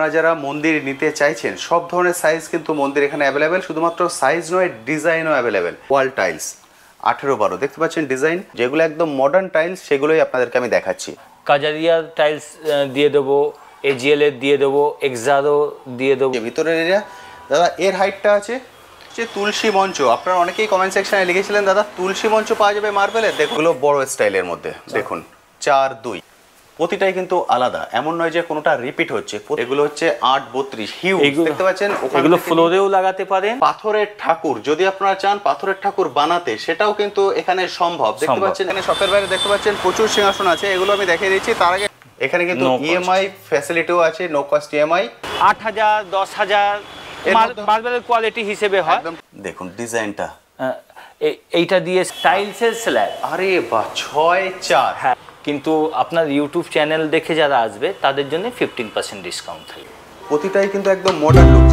আপনারা যারা মন্দির নিতে চাইছেন সব ধরনের সাইজ কিন্তু মন্দির এখানে অ্যাভেলেবেল, শুধুমাত্র সাইজ নয় ডিজাইনও অ্যাভেলেবেল। ওয়াল টাইলস 18-12 দেখতে পাচ্ছেন ডিজাইন, যেগুলো একদম মডার্ন টাইলস সেগুলোই আপনাদেরকে আমি দেখাচ্ছি। কাজারিয়ার টাইলস দিয়ে দেবো, এজিএল এর দিয়ে দেবো, এক্সারও দিয়ে দেবো। ভিতরের এরিয়া দাদা এর হাইটটা আছে যে তুলসী মঞ্চ, আপনারা অনেকেই কমেন্ট সেকশনে লিখেছিলেন দাদা তুলসী মঞ্চ পাওয়া যাবে মার্বেলের, দেখুন এগুলো বড় স্টাইলের মধ্যে দেখুন 4-2 প্রতিটাই কিন্তু আলাদা, এমন নয় যে কোনোটা রিপিট হচ্ছে। এগুলো হচ্ছে 8-32 হিউজ দেখতে পাচ্ছেন, এগুলো ফ্লোরেও লাগাতে পারেন। পাথরের ঠাকুর যদি আপনারা চান পাথরের ঠাকুর বানাতে সেটাও কিন্তু এখানে সম্ভব। দেখতে পাচ্ছেন এখানে শপের বাইরে দেখতে পাচ্ছেন প্রচুর সিংহাসন আছে, এগুলো আমি দেখিয়ে দিচ্ছি। তার আগে এখানে কিন্তু ইএমআই ফ্যাসিলিটিও আছে, নো কস্ট ইএমআই 8,000 10,000 মার্বেলের কোয়ালিটি হিসেবে হয়। দেখুন ডিজাইনটা, এইটা দিয়ে টাইলসের স্ল্যাব, আরে বাহ 6-4। হ্যাঁ, কিন্তু আপনার ইউটিউব চ্যানেল দেখে যারা আসবে তাদের জন্য 15% ডিসকাউন্ট থাকবে। প্রতিটাই কিন্তু একদম মডার্ন লুক।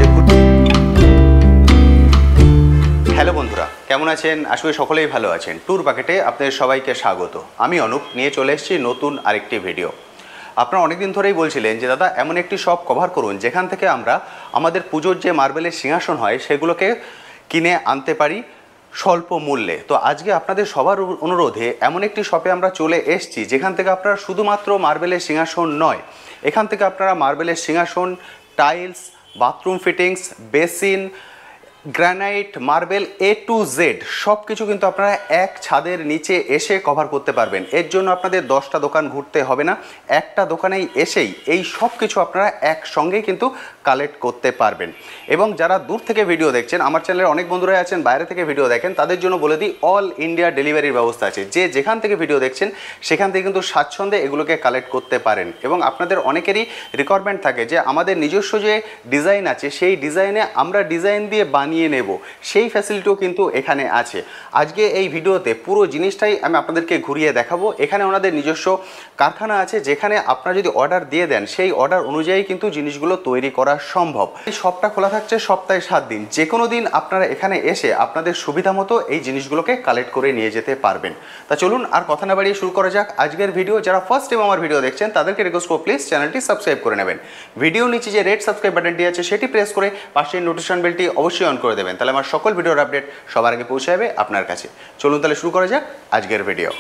হ্যালো বন্ধুরা, কেমন আছেন? আশা করি সকলেই ভালো আছেন। ট্যুর বাকেটে আপনাদের সবাইকে স্বাগত। আমি অনুপ নিয়ে চলে এসেছি নতুন আরেকটি ভিডিও। আপনারা অনেকদিন ধরেই বলছিলেন যে দাদা এমন একটি শপ কভার করুন যেখান থেকে আমরা আমাদের পুজোর যে মার্বেলের সিংহাসন হয় সেগুলোকে কিনে আনতে পারি স্বল্প মূল্যে। তো আজকে আপনাদের সবার অনুরোধে এমন একটি শপে আমরা চলে এসেছি যেখান থেকে আপনারা শুধুমাত্র মার্বেলের সিংহাসন নয়, এখান থেকে আপনারা মার্বেলের সিংহাসন, tiles, bathroom fittings, basin, granite, marble A to Z সব কিছু কিন্তু আপনারা এক ছাদের নিচে এসে কভার করতে পারবেন। এর জন্য আপনাদের 10টা দোকান ঘুরতে হবে না, একটা দোকানেই এসেই এই সব কিছু আপনারা একসঙ্গেই কিন্তু কালেক্ট করতে পারবেন। এবং যারা দূর থেকে ভিডিও দেখছেন, আমার চ্যানেলের অনেক বন্ধুরাই আছেন বাইরে থেকে ভিডিও দেখেন, তাদের জন্য বলে দিই অল ইন্ডিয়া ডেলিভারির ব্যবস্থা আছে। যে যেখান থেকে ভিডিও দেখছেন সেখান থেকে কিন্তু স্বাচ্ছন্দ্যে এগুলোকে কালেক্ট করতে পারেন। এবং আপনাদের অনেকেরই রিকোয়ারমেন্ট থাকে যে আমাদের নিজস্ব যে ডিজাইন আছে সেই ডিজাইনে আমরা ডিজাইন দিয়ে বানিয়ে নেব, সেই ফ্যাসিলিটিও কিন্তু এখানে আছে। আজকে এই ভিডিওতে পুরো জিনিসটাই আমি আপনাদেরকে ঘুরিয়ে দেখাবো। এখানে ওনাদের নিজস্ব কারখানা আছে যেখানে আপনারা যদি অর্ডার দিয়ে দেন সেই অর্ডার অনুযায়ী কিন্তু জিনিসগুলো তৈরি করা সম্ভব। এই শপটা খোলা থাকছে সপ্তাহে 7 দিন। যে কোনো দিন আপনারা এখানে এসে আপনাদের সুবিধা মতো এই জিনিসগুলোকে কালেক্ট করে নিয়ে যেতে পারবেন। তা চলুন আর কথা না বাড়িয়ে শুরু করা যাক আজকের ভিডিও। যারা ফার্স্ট টাইম আমার ভিডিও দেখছেন তাদেরকে রিকোয়েস্ট করব প্লিজ চ্যানেলটি সাবস্ক্রাইব করে নেবেন। ভিডিও নিচে যে রেড সাবস্ক্রাইব বাটনটি আছে সেটি প্রেস করে পাশের নোটিফিকেশন বেলটি অবশ্যই অন করে দেবেন, তাহলে আমার সকল ভিডিওর আপডেট সবার আগে পৌঁছে যাবে আপনার কাছে। চলুন তাহলে শুরু করা যাক আজকের ভিডিও।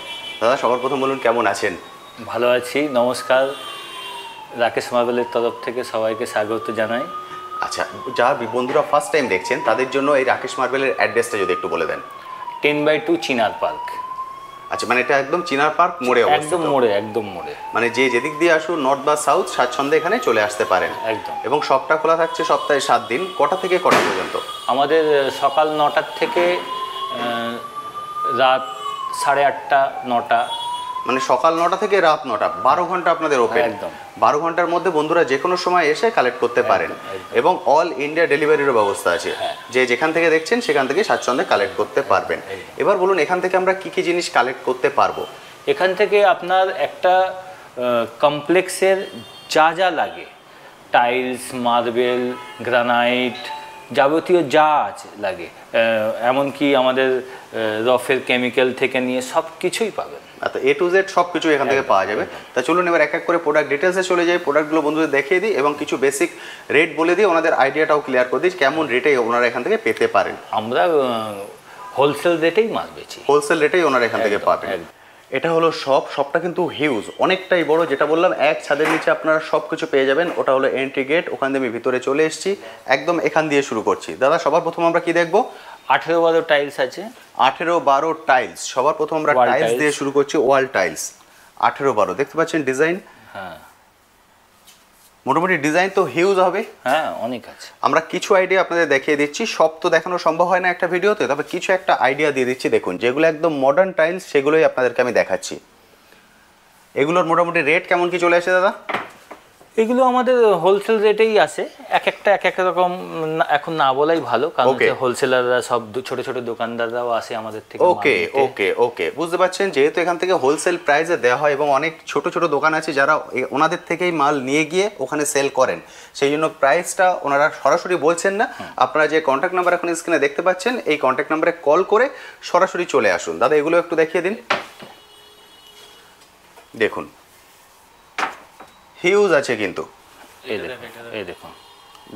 দাদা সবার প্রথম বলুন কেমন আছেন? ভালো আছি, নমস্কার। রাকেশ মার্বেলের তরফ থেকে সবাইকে স্বাগত জানাই। আচ্ছা, যারা বন্ধুরা ফার্স্ট টাইম দেখছেন তাদের জন্য এই রাকেশ মার্বেলের অ্যাড্রেসটা যদি একটু বলে দেন। 10/2 চিনার পার্ক। আচ্ছা, মানে এটা একদম চিনার পার্ক মোড়ে অবস্থিত? একদম মোড়ে। মানে যে যেদিক দিয়ে আসুন নর্থ বা সাউথ স্বাচ্ছন্দ্যে এখানে চলে আসতে পারেন একদম। এবং শপটা খোলা থাকছে সপ্তাহে 7 দিন। কটা থেকে কটা পর্যন্ত? আমাদের সকাল 9টার থেকে রাত 8:30 9টা। মানে সকাল 9টা থেকে রাত 9টা, 12 ঘন্টা আপনাদের ওপেন। একদম 12 ঘন্টার মধ্যে বন্ধুরা যে কোনো সময় এসে কালেক্ট করতে পারেন এবং অল ইন্ডিয়া ডেলিভারিরও ব্যবস্থা আছে। যে যেখান থেকে দেখছেন সেখান থেকে স্বাচ্ছন্দ্যে কালেক্ট করতে পারবেন। এবার বলুন এখান থেকে আমরা কি কি জিনিস কালেক্ট করতে পারবো? এখান থেকে আপনার একটা কমপ্লেক্সের যা যা লাগে, টাইলস, মার্বেল, গ্রানাইট, যাবতীয় যা আছে লাগে, এমনকি আমাদের রফের কেমিক্যাল থেকে নিয়ে সব কিছুই পাবেন। আচ্ছা, A to Z সব কিছু এখান থেকে পাওয়া যাবে। তা চলুন এবার এক এক করে প্রোডাক্ট ডিটেলসে চলে যাই, প্রোডাক্টগুলো বন্ধুদের দেখিয়ে দিই এবং কিছু বেসিক রেট বলে দিই, ওনাদের আইডিয়াটাও ক্লিয়ার করে দিই কেমন রেটে ওনারা এখান থেকে পেতে পারেন। আমরা হোলসেল রেটেই মাল বেচি, হোলসেল রেটেই ওনারা এখান থেকে পাবেন। এটা হলো শপটা কিন্তু হিউজ, অনেকটাই বড়। যেটা বললাম এক ছাদের নিচে আপনারা সব কিছু পেয়ে যাবেন। ওটা হলো এন্ট্রি গেট, ওখান দিয়ে আমি ভিতরে চলে এসেছি। একদম এখান দিয়ে শুরু করছি। দাদা সবার প্রথম আমরা কি দেখবো? 18-12 টাইলস আছে। 18-12 টাইলস। সবার প্রথম আমরা টাইলস দিয়ে শুরু করছি, ওয়াল টাইলস 18-12 দেখতে পাচ্ছেন ডিজাইন। হ্যাঁ, মোটামুটি ডিজাইন তো হিউজ হবে। হ্যাঁ, অনেক আছে। আমরা কিছু আইডিয়া আপনাদের দেখিয়ে দিচ্ছি, সব তো দেখানো সম্ভব হয় না একটা ভিডিওতে, তবে কিছু একটা আইডিয়া দিয়ে দিচ্ছি। দেখুন যেগুলো একদম মডার্ন টাইলস সেগুলোই আপনাদেরকে আমি দেখাচ্ছি। এগুলোর মোটামুটি রেট কেমন কি চলে আসে দাদা? এগুলো আমাদের হোলসেল রেটেই আছে। এক একটা রকম এখন না বলাই ভালো, কারণ হোলসেলাররা সব ছোট ছোট দোকানদাররাও আসে আমাদের থেকে। ওকে ওকে ওকে, বুঝতে পারছেন। যেহেতু এখান থেকে হোলসেল প্রাইসে দেওয়া হয় এবং অনেক ছোট ছোট দোকান আছে যারা ওনাদের থেকেই মাল নিয়ে গিয়ে ওখানে সেল করেন, সেই জন্য প্রাইসটা ওনারা সরাসরি বলছেন না। আপনারা যে কন্ট্যাক্ট নাম্বার এখন স্ক্রিনে দেখতে পাচ্ছেন এই কন্ট্যাক্ট নাম্বারে কল করে সরাসরি চলে আসুন। দাদা এগুলো একটু দেখিয়ে দিন। দেখুন হিউজ আছে কিন্তু এই দেখুন, এই দেখুন,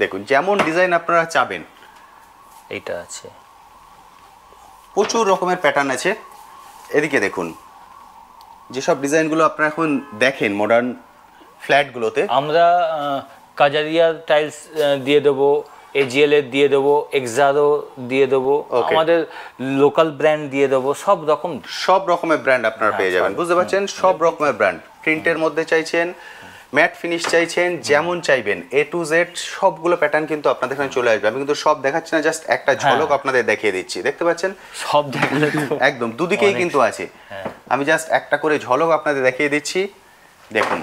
দেখুন যেমন ডিজাইন আপনারা চাবেন, এইটা আছে। প্রচুর রকমের প্যাটার্ন আছে। এদিকে দেখুন, যেসব ডিজাইনগুলো আপনারা এখন দেখেন মডার্ন ফ্ল্যাটগুলোতে, আমরা কাজারিয়ার টাইলস দিয়ে দেবো, এজিএল এর দিয়ে দেবো, এক্সারো দিয়ে দেবো, Okay. আমাদের লোকাল ব্র্যান্ড দিয়ে দেবো, সব রকম। সব রকমের ব্র্যান্ড আপনারা পেয়ে যাবেন, বুঝতে পারছেন? সব রকমের ব্র্যান্ড, প্রিন্টের মধ্যে চাইছেন, ম্যাট ফিনিশ চাইছেন, যেমন চাইবেন A to Z সবগুলো প্যাটার্ন কিন্তু আপনাদের এখানে চলে আসবে। আমি কিন্তু সব দেখাচ্ছি না, জাস্ট একটা ঝলক আপনাদের দেখিয়ে দিচ্ছি, দেখতে পাচ্ছেন? সব দেখালে তো একদম দুদিকেই কিন্তু আছে। আমি জাস্ট একটা করে ঝলক আপনাদের দেখিয়ে দিচ্ছি, দেখুন,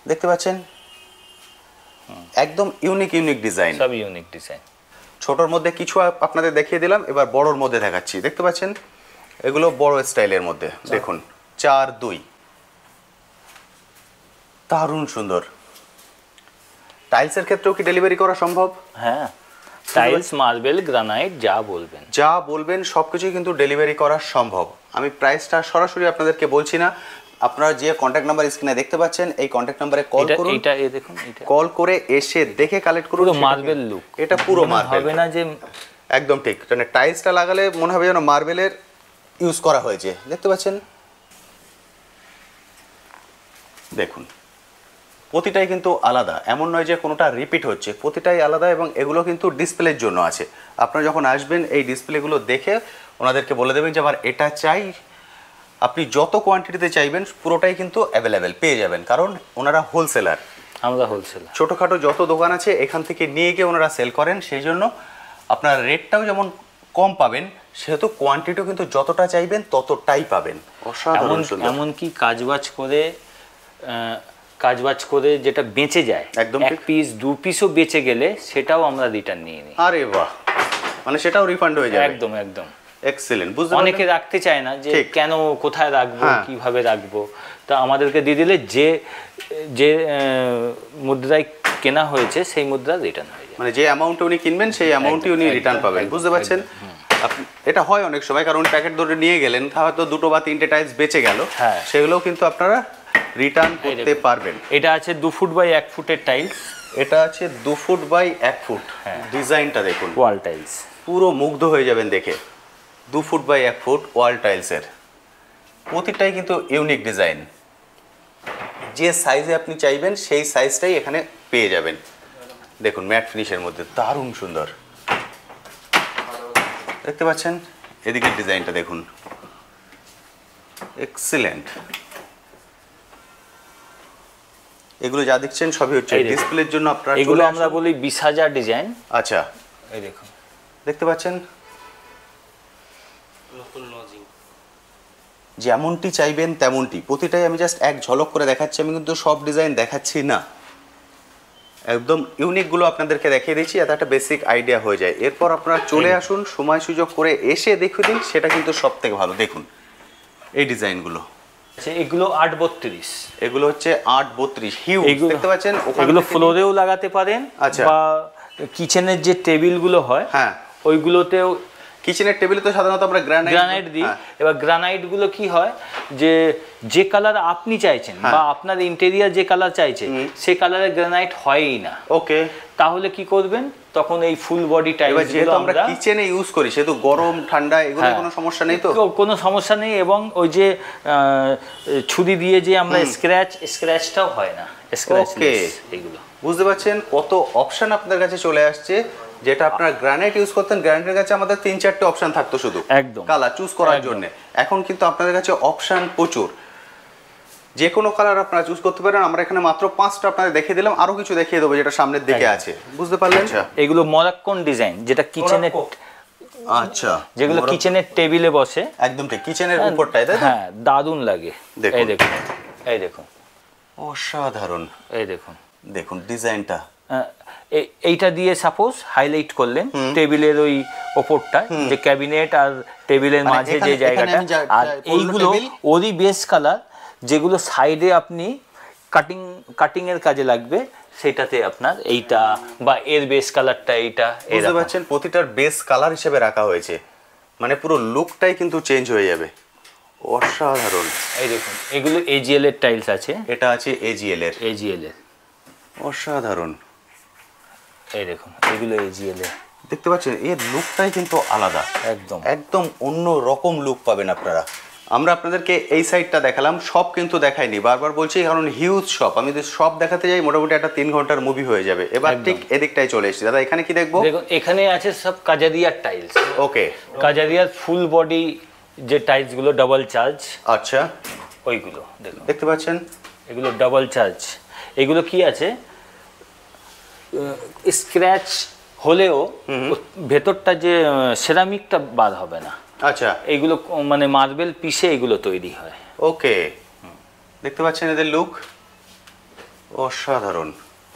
দেখতে পাচ্ছেন? একদম ইউনিক ইউনিক ডিজাইন, সব ইউনিক ডিজাইন। ছোটর মধ্যে কিছু আপনাদের দেখিয়ে দিলাম, এবার বড়র মধ্যে দেখাচ্ছি, দেখতে পাচ্ছেন? এগুলো বড় স্টাইলের মধ্যে, দেখুন 4-2, দারুণ সুন্দর। টাইলসের ক্ষেত্রেও কি ডেলিভারি করা সম্ভব? হ্যাঁ, টাইলস, মার্বেল, গ্রানাইট, যা বলবেন যা বলবেন সব কিছুই কিন্তু ডেলিভারি করা সম্ভব। আমি প্রাইসটা সরাসরি আপনাদেরকে বলছি না, আপনারা যে কন্ট্যাক্ট নাম্বার স্ক্রিনে দেখতে পাচ্ছেন এই কন্ট্যাক্ট নাম্বারে কল করুন, এটা এই দেখুন, এটা কল করে এসে দেখে কালেক্ট করুন। পুরো সেটা মার্বেল লুক, এটা পুরো মার্বেল হবে না যে একদম ঠিক, মানে টাইলসটা লাগালে মনে হবে যেন মার্বেলের ইউজ করা হয়েছে, দেখতে পাচ্ছেন? দেখুন প্রতিটাই কিন্তু আলাদা, এমন নয় যে কোনোটা রিপিট হচ্ছে, প্রতিটাই আলাদা এবং এগুলো কিন্তু ডিসপ্লের জন্য আছে। আপনারা যখন আসবেন এই ডিসপ্লেগুলো দেখে ওনাদেরকে বলে দেবেন যে আমার এটা চাই, আপনি যত কোয়ান্টিটিতে চাইবেন পুরোটাই কিন্তু অ্যাভেলেবেল পেয়ে যাবেন, কারণ ওনারা হোলসেলার। আমরা হোলসেলার, ছোটোখাটো যত দোকান আছে এখান থেকে নিয়ে গিয়ে ওনারা সেল করেন, সেই জন্য আপনার রেটটাও যেমন কম পাবেন, সেহেতু কোয়ান্টিটিও কিন্তু যতটা চাইবেন ততটাই পাবেন। অসাধারণ সুন্দর। এমনকি কাজবাজ করে যেটা বেঁচে যায়, একদম এক ঠিক। পিস 2 পিসও বেঁচে গেলে সেটাও আমরা রিটার্ন নিয়ে নিই। আরে বাহ, মানে সেটাও রিফান্ড হয়ে যাবে। একদম একদম। এক্সেলেন্ট, বুঝতে অনেকে পারলেন? রাখতে চায় না যে ঠিক। কেন, কোথায় রাখবো, হ্যাঁ। কিভাবে রাখবো, তা আমাদেরকে দিয়ে দিলে যে যে মুদ্রায় কেনা হয়েছে সেই মুদ্রা রিটার্ন হয়ে যায়। মানে যে অ্যামাউন্টে উনি কিনবেন সেই অ্যামাউন্টই উনি রিটার্ন পাবেন, বুঝতে পারছেন? এটা হয় অনেক সময়, কারণ প্যাকেট ধরে নিয়ে গেলেন, হয়তো 2 বা 3টে টাইলস বেঁচে গেল, হ্যাঁ। সেগুলোও কিন্তু আপনারা রিটার্ন করতে পারবেন। এটা আছে 2 ফুট বাই 1 ফুটের টাইলস, এটা আছে 2 ফুট বাই 1 ফুট, ডিজাইনটা দেখুন, ওয়াল টাইলস, পুরো মুগ্ধ হয়ে যাবেন দেখে। 2 ফুট বাই 1 ফুট ওয়াল টাইলসের, প্রতিটাই কিন্তু ইউনিক ডিজাইন, যে সাইজে আপনি চাইবেন সেই সাইজটাই এখানে পেয়ে যাবেন। দেখুন ম্যাট ফিনিশের মধ্যে দারুণ সুন্দর, দেখতে পাচ্ছেন? এদিকের ডিজাইনটা দেখুন, এক্সিলেন্ট। এগুলো যা দেখছেন সবই হচ্ছে এই দেখুন। ডিসপ্লের জন্য আপনারা এগুলো চলে আমরা আসুন। বলি 20,000 ডিজাইন। আচ্ছা, এই দেখুন, দেখতে পাচ্ছেন? যেমনটি চাইবেন তেমনটি, প্রতিটাই আমি জাস্ট এক ঝলক করে দেখাচ্ছি, আমি কিন্তু সব ডিজাইন দেখাচ্ছি না, একদম ইউনিকগুলো আপনাদেরকে দেখিয়ে দিচ্ছি, এত একটা বেসিক আইডিয়া হয়ে যায়। এরপর আপনারা চলে আসুন, সময় সুযোগ করে এসে দেখিয়ে দিন, সেটা কিন্তু সব থেকে ভালো। দেখুন এই ডিজাইনগুলো, আচ্ছা এগুলো 832, এগুলো হচ্ছে 8-32 হিউজ, এগুলো- দেখতে পাচ্ছেন? ওখান এগুলো থেকে ফ্লোরেও লাগাতে পারেন, আচ্ছা। বা কিচেনের যে টেবিলগুলো হয় হ্যাঁ, ওইগুলোতেও কিচেনের টেবিলে তো সাধারণত আমরা গ্রানাইট দিই। এবার গ্রানাইট গুলো কি হয়, যে কালার আপনি চাইছেন বা আপনার ইন্টেরিয়ার যে কালার চাইছে সে কালারের গ্রানাইট হয়ই না, ওকে। তাহলে কি করবেন, তখন এই ফুল বডি এবার টাইলস যেহেতু গুলো আমরা আমরা কিচেনে ইউজ করি, সেহেতু গরম ঠান্ডা এগুলো হ্যাঁ। কোনো সমস্যা নেই তো? কোনো সমস্যা নেই, এবং ওই যে ছুরি দিয়ে যে আমরা স্ক্র্যাচটাও হয় না, স্ক্র্যাচলেস এগুলো। বুঝতে পারছেন কত অপশন আপনাদের কাছে চলে আসছে, যেটা আপনারা গ্রানাইট ইউজ করতেন, গ্রানাইটের কাছে আমাদের 3-4টে অপশন থাকতো শুধু একদম কালার চুজ করার একদম। জন্য। এখন কিন্তু আপনাদের কাছে অপশন প্রচুর, যে কোনো কালার আপনারা চুজ করতে পারেন। আমরা এখানে মাত্র 5টা আপনাদের দেখিয়ে দিলাম, আরো কিছু দেখিয়ে দেবো যেটা সামনের দিকে আছে, বুঝতে পারলেন? এগুলো মরাক্কন ডিজাইন, যেটা কিচেনের, আচ্ছা, যেগুলো কিচেনের টেবিলে বসে, একদম ঠিক কিচেনের উপরটায়, তাই তো? হ্যাঁ দারুণ লাগে। দেখুন। এই দেখুন, এই দেখুন, অসাধারণ। এই দেখুন, দেখুন ডিজাইনটা, এইটা দিয়ে সাপোজ হাইলাইট করলেন টেবিলের ওই ওপরটা, যে ক্যাবিনেট আর টেবিলের মানে মাঝে যে এখানে জায়গাটা, আমি যা- আর যা বললো এইগুলো টেবিল? ওরই বেস কালার, যেগুলো সাইডে আপনি কাটিং এর কাজে লাগবে, সেটাতে আপনার এইটা বা এর বেস কালারটা এইটা, বুঝতে এরকম। পারছেন? প্রতিটার বেস কালার হিসেবে রাখা হয়েছে, মানে পুরো লুকটাই কিন্তু চেঞ্জ হয়ে যাবে। অসাধারণ। এই দেখুন এগুলো এজিএল এর টাইলস আছে, এটা আছে এজিএল এর। এজিএল এর, অসাধারণ। এই দেখুন এগুলো এজিএল এর। দেখতে পাচ্ছেন এর লুকটাই কিন্তু আলাদা, একদম একদম অন্য রকম লুক পাবেন আপনারা। আমরা আপনাদেরকে এই সাইডটা দেখালাম, সব কিন্তু দেখাইনি, বারবার বলছি কারণ হিউজ শপ। আমি যদি সব দেখাতে যাই মোটামুটি একটা 3 ঘন্টার মুভি হয়ে যাবে। এবার ঠিক এদিকটাই চলে এসেছি। দাদা এখানে কি দেখবো? দেখুন এখানে আছে সব কাজারিয়ার টাইলস। ওকে, কাজারিয়ার ফুল বডি যে টাইলসগুলো ডাবল চার্জ, আচ্ছা ওইগুলো দেখুন, দেখতে পাচ্ছেন এগুলো ডাবল চার্জ। এগুলো কি আছে, স্ক্র্যাচ হলেও ভেতরটা যে সেরামিকটা বাদ হবে না। আচ্ছা, এইগুলো মানে মার্বেল পিসে এগুলো তৈরি হয়। ওকে, দেখতে পাচ্ছেন এদের লুক অসাধারণ।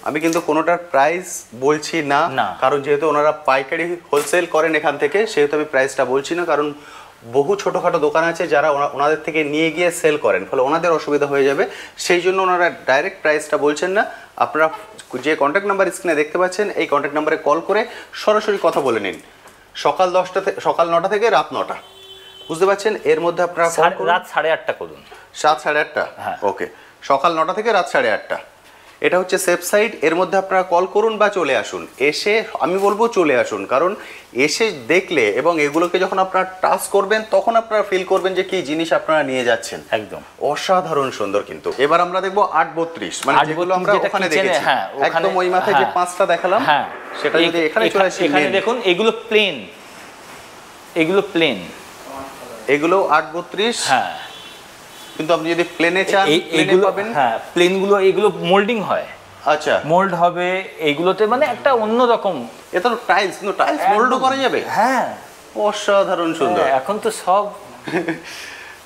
আমি কিন্তু কোনোটার প্রাইস বলছি না, কারণ যেহেতু ওনারা পাইকারি হোলসেল করেন এখান থেকে, সেহেতু আমি প্রাইসটা বলছি না। কারণ বহু ছোটোখাটো দোকান আছে যারা ওনাদের থেকে নিয়ে গিয়ে সেল করেন, ফলে ওনাদের অসুবিধা হয়ে যাবে, সেই জন্য ওনারা ডাইরেক্ট প্রাইসটা বলছেন না। আপনারা যে কন্ট্যাক্ট নাম্বার স্ক্রিনে দেখতে পাচ্ছেন, এই কন্ট্যাক্ট নাম্বারে কল করে সরাসরি কথা বলে নিন। সকাল 9টা থেকে রাত 9টা, বুঝতে পারছেন? এর মধ্যে আপনারা রাত 8:30 করুন। 7-8:30, হ্যাঁ। ওকে, সকাল 9টা থেকে রাত 8:30। এটা হচ্ছে সেফ সাইড। এর মধ্যে আপনারা কল করুন বা চলে আসুন। এসে আমি বলবো চলে আসুন, কারণ এসে দেখলে এবং এগুলোকে যখন আপনারা টাচ করবেন তখন আপনারা ফিল করবেন যে কি জিনিস আপনারা নিয়ে যাচ্ছেন। একদম অসাধারণ সুন্দর। কিন্তু এবার আমরা দেখবো 8-32, মানে যেগুলো আমরা ওখানে দেখেছি, একদম ওই মাথায় যে 5টা দেখালাম, সেটা যদি এখানে চলে আসি, এখানে দেখুন এগুলো প্লেন, এগুলো প্লেন, এগুলো 8-32। হ্যাঁ, কিন্তু আপনি যদি প্লেনে চান প্লেনে পাবেন। হ্যাঁ, প্লেনগুলো এগুলো মোল্ডিং হয়। আচ্ছা, মোল্ড হবে এইগুলোতে, মানে একটা অন্যরকম। এটা তো টাইলস, কিন্তু টাইলস মোল্ডও করা যাবে। হ্যাঁ, অসাধারণ সুন্দর। এখন তো সব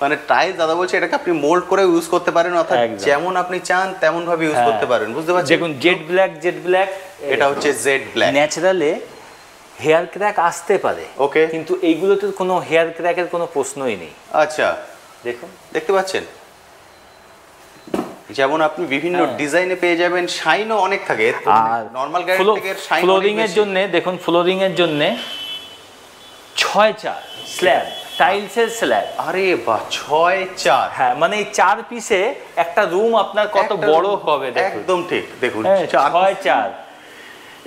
মানে টাইলস, দাদা বলছে এটাকে আপনি মোল্ড করে ইউজ করতে পারেন, অর্থাৎ যেমন আপনি চান তেমন ভাবে ইউজ করতে পারেন, বুঝতে পারছেন? দেখুন জেড ব্ল্যাক, এটা হচ্ছে জেড ব্ল্যাক। ন্যাচারালে হেয়ার ক্র্যাক আসতে পারে, ওকে, কিন্তু এইগুলোতে কোনো হেয়ার ক্র্যাকের কোনো প্রশ্নই নেই। আচ্ছা, দেখুন দেখতে পাচ্ছেন, যেমন আপনি বিভিন্ন ডিজাইনে পেয়ে যাবেন, শাইনও অনেক থাকে। আর নরমাল গ্যারেন্টি থেকে শাইন ফ্লোরিং এর জন্য দেখুন, ফ্লোরিং এর জন্য 6-4 স্ল্যাব, টাইলসের স্ল্যাব। আরে বাহ, 6-4। হ্যাঁ, মানে এই 4 পিসে একটা রুম আপনার কত বড় হবে দেখুন। একদম ঠিক, দেখুন 6-4।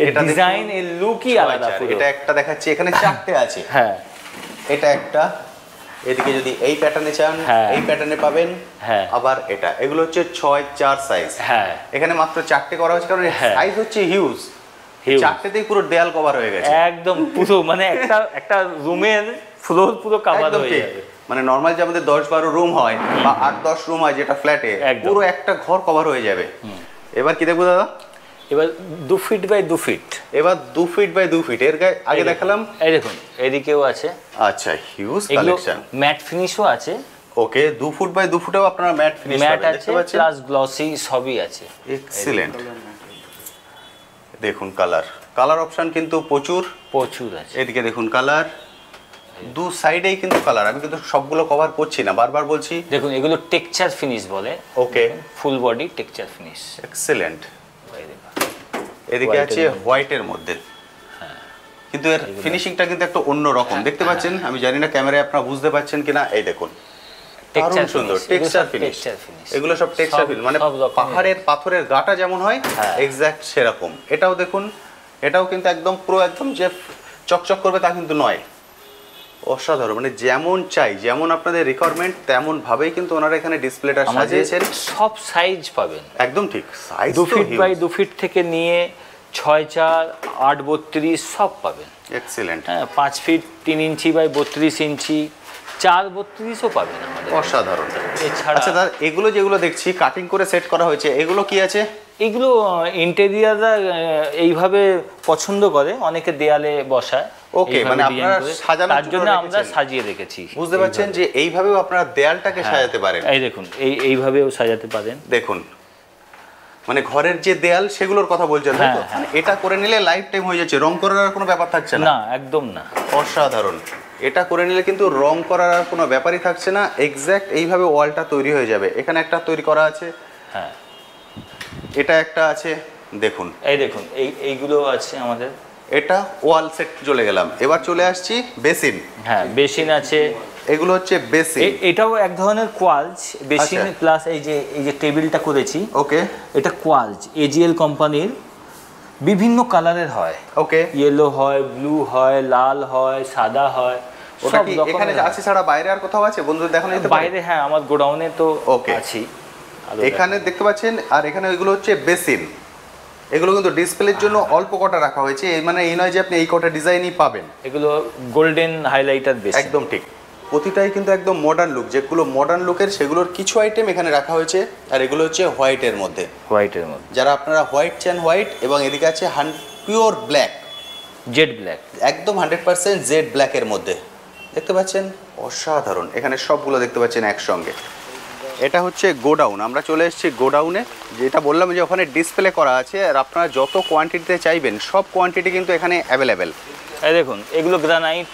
এর ডিজাইন, এর লুকই আলাদা পুরো। এটা একটা দেখাচ্ছি, এখানে 4টে আছে। হ্যাঁ, এটা একটা, এদিকে যদি এই প্যাটার্নে চান এই প্যাটার্নে পাবেন। হ্যাঁ, আবার এটা, এগুলো হচ্ছে 6-4 সাইজ। হ্যাঁ, এখানে মাত্র 4টে করা হচ্ছে, কারণ সাইজ হচ্ছে হিউজ। 4টেতেই পুরো দেয়াল কভার হয়ে গেছে, একদম পুরো, মানে একটা রুমের ফ্লোর পুরো কভার হয়ে যাবে। মানে নরমাল যে আমাদের 10-12 রুম হয় বা 8-10 রুম হয় যেটা ফ্ল্যাটে, পুরো একটা ঘর কভার হয়ে যাবে। এবার কি দেখবো দাদা? এবার 2 ফিট বাই 2 ফিট। এবার 2 ফিট বাই 2 ফিট। এর আগে দেখালাম, এই দেখুন এদিকেও আছে। আচ্ছা, হিউজ কালেকশন। ম্যাট ফিনিশও আছে। ওকে, 2 ফুট বাই 2 ফুটেও আপনারা ম্যাট ফিনিশ পাবেন, দেখতে পাচ্ছেন, প্লাস গ্লসি সবই আছে। এক্সিলেন্ট। দেখুন কালার অপশন কিন্তু প্রচুর আছে। এদিকে দেখুন কালার, দু সাইডেই কিন্তু কালার। আমি কিন্তু সবগুলো কভার করছি না, বারবার বলছি। দেখুন এগুলো টেক্সচার ফিনিশ বলে। Okay, full body texture finish, excellent. এদিকে আছে হোয়াইটের মধ্যে, কিন্তু এর ফিনিশিংটা কিন্তু একটা অন্য রকম, দেখতে পাচ্ছেন। আমি জানি না ক্যামেরায় আপনারা বুঝতে পারছেন কিনা। এই দেখুন, দারুণ সুন্দর টেক্সচার ফিনিশ। এগুলো সব টেক্সচার ফিনিশ, মানে পাহাড়ের পাথরের গাটা যেমন হয় এক্স্যাক্ট সেরকম। এটাও দেখুন, এটাও কিন্তু একদম পুরো একদম যে চকচক করবে তা কিন্তু নয়। অসাধারণ, মানে যেমন চাই, যেমন আপনাদের রিকোয়ারমেন্ট তেমন ভাবেই কিন্তু ওনারা এখানে ডিসপ্লেটা সাজিয়েছেন। সব সাইজ পাবেন, একদম ঠিক। সাইজ 2 ফিট বাই 2 ফিট থেকে নিয়ে 6-4, 8-32 সব পাবেন। এক্সিলেন্ট। হ্যাঁ, 5 ফিট 3 ইঞ্চি বাই 32 ইঞ্চি, 4-32ও পাবেন আমাদের। অসাধারণ। এছাড়া আচ্ছা দাদা, এগুলো যেগুলো দেখছি কাটিং করে সেট করা হয়েছে, এগুলো কি আছে? এগুলো ইন্টেরিয়াররা এইভাবে পছন্দ করে, অনেকে দেয়ালে বসায়। ওকে, মানে আপনারা সাজানোর তার জন্য আমরা সাজিয়ে রেখেছি, বুঝতে পারছেন, যে এইভাবেও আপনারা দেয়ালটাকে সাজাতে পারেন। এই দেখুন, এইভাবেও সাজাতে পারেন। দেখুন, মানে ঘরের যে দেয়াল সেগুলোর কথা বলছেন, তাই তো? মানে এটা করে নিলে লাইফ টাইম হয়ে যাচ্ছে, রং করার আর কোনো ব্যাপার থাকছে না। না, একদম না। অসাধারণ। এটা করে নিলে কিন্তু রং করার আর কোনো ব্যাপারই থাকছে না, এক্স্যাক্ট এইভাবে ওয়ালটা তৈরি হয়ে যাবে। এখানে একটা তৈরি করা আছে, হ্যাঁ, এটা একটা আছে, দেখুন এই দেখুন এইগুলো আছে আমাদের। এটা ওয়াল সেট চলে গেলাম, এবার চলে আসছি বেসিন। হ্যাঁ, বেসিন আছে, এগুলো হচ্ছে বেসিন। এটাও এক ধরনের কোয়ালজ, বেসিন প্লাস এই যে টেবিলটা করেছি, ওকে, এটা কোয়ালজ এজিএল কোম্পানির, বিভিন্ন কালারের হয়। ওকে, ইয়েলো হয়, ব্লু হয়, লাল হয়, সাদা হয়। ওটা কি এখানে আছে ছাড়া বাইরে আর কোথাও আছে বন্ধুদের দেখানো যেতে পারে? বাইরে হ্যাঁ, আমার গোডাউনে তো ওকে আছে। এখানে দেখতে পাচ্ছেন। আর এখানে এগুলো হচ্ছে বেসিন। এগুলো কিন্তু ডিসপ্লের জন্য অল্প কটা রাখা হয়েছে, এই মানে এই নয় যে আপনি এই কটা ডিজাইনই পাবেন। এগুলো গোল্ডেন হাইলাইটার বেসিন। একদম ঠিক, প্রতিটাই কিন্তু একদম মডার্ন লুক। যেগুলো মডার্ন লুকের সেগুলোর কিছু আইটেম এখানে রাখা হয়েছে। আর এগুলো হচ্ছে হোয়াইটের মধ্যে, হোয়াইটের মধ্যে। যারা আপনারা হোয়াইট চান হোয়াইট, এবং এদিকে আছে পিওর ব্ল্যাক, জেড ব্ল্যাক, একদম 100% জেড ব্ল্যাকের মধ্যে। দেখতে পাচ্ছেন অসাধারণ, এখানে সবগুলো দেখতে পাচ্ছেন একসঙ্গে। এটা হচ্ছে গোডাউন, আমরা চলে এসেছি গোডাউনে। যেটা বললাম যে ওখানে ডিসপ্লে করা আছে, আর আপনারা যত কোয়ান্টিটিতে চাইবেন সব কোয়ান্টিটি কিন্তু এখানে অ্যাভেলেবেল। এই দেখুন এগুলো গ্রানাইট,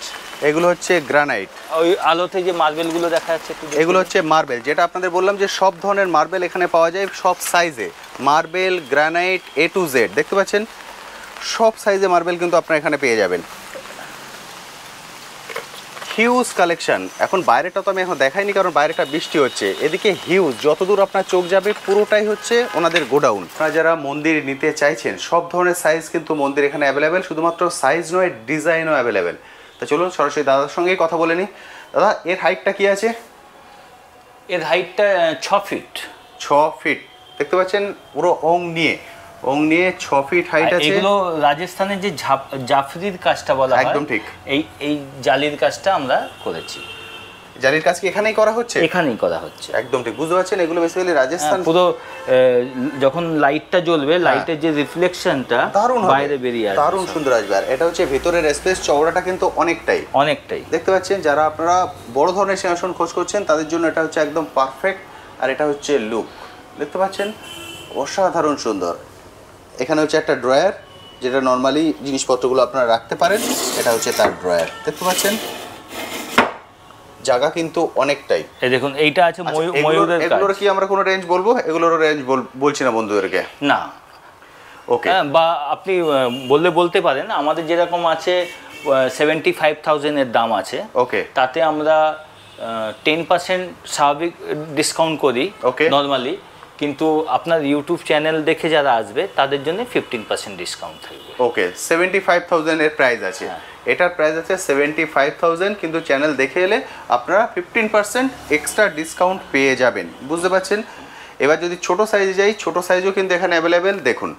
এগুলো হচ্ছে গ্রানাইট। ওই আলোতে যে মার্বেলগুলো দেখা যাচ্ছে এগুলো হচ্ছে মার্বেল, যেটা আপনাদের বললাম যে সব ধরনের মার্বেল এখানে পাওয়া যায়, সব সাইজে। Marble, granite, A to Z দেখতে পাচ্ছেন, সব সাইজে মার্বেল কিন্তু আপনারা এখানে পেয়ে যাবেন। Huge collection. এখন বাইরেটা তো আমি এখন দেখাইনি, কারণ বাইরেটা বৃষ্টি হচ্ছে। এদিকে হিউজ, যতদূর আপনার চোখ যাবে পুরোটাই হচ্ছে ওনাদের গোডাউন। আপনারা যারা মন্দির নিতে চাইছেন সব ধরনের সাইজ কিন্তু মন্দির এখানে অ্যাভেলেবেল, শুধুমাত্র সাইজ নয় ডিজাইনও অ্যাভেলেবেল। তো চলুন সরাসরি দাদার সঙ্গেই কথা বলে নিই। দাদা এর হাইটটা কি আছে? এর হাইটটা 6 ফিট। 6 ফিট দেখতে পাচ্ছেন, পুরো ওং নিয়ে 6 ফিট হাইট আছে। এগুলো রাজস্থানের যে জাফরির কাজটা বলা হয়, একদম ঠিক। এই জালির কাজটা আমরা করেছি। জালির কাজ কি এখানেই করা হচ্ছে? এখানেই করা হচ্ছে, একদম ঠিক। বুঝতে পারছেন এগুলো বেসিক্যালি রাজস্থান। পুরো যখন লাইটটা জ্বলবে, লাইটের যে রিফ্লেকশনটা বাইরে বেরিয়ে আসবে, দারুণ সুন্দর আসবে। আর এটা হচ্ছে ভেতরের স্পেস, চওড়াটা কিন্তু অনেকটাই দেখতে পাচ্ছেন। যারা আপনারা বড় ধরনের সিংহাসন খোঁজ করছেন তাদের জন্য এটা হচ্ছে একদম পারফেক্ট। আর এটা হচ্ছে লুক, দেখতে পাচ্ছেন অসাধারণ সুন্দর। এখানে হচ্ছে একটা ড্রয়ার, যেটা নর্মালি জিনিসপত্রগুলো আপনারা রাখতে পারেন। এটা হচ্ছে তার ড্রয়ার, দেখতে পাচ্ছেন জায়গা কিন্তু অনেকটাই। এই দেখুন এইটা আছে ময়ূরের কাজ। এগুলোর কি আমরা কোনো রেঞ্জ বলবো? এগুলোর রেঞ্জ বলছি না বন্ধুদেরকে, না। ওকে, বা আপনি বলতে পারেন। আমাদের যেরকম আছে 75,000 এর দাম আছে, ওকে, তাতে আমরা 10% স্বাভাবিক ডিসকাউন্ট করি নর্মালি, কিন্তু আপনার ইউটিউব চ্যানেল দেখে যারা আসবে তাদের জন্য 15% ডিসকাউন্ট থাকবে। ওকে, 75,000 এর প্রাইস আছে। এটার প্রাইস আছে 75,000, কিন্তু চ্যানেল দেখে এলে আপনারা 15% এক্সট্রা ডিসকাউন্ট পেয়ে যাবেন। বুঝতে পারছেন? এবার যদি ছোট সাইজে যাই, ছোট সাইজও কিন্তু এখানে অ্যাভেলেবেল। দেখুন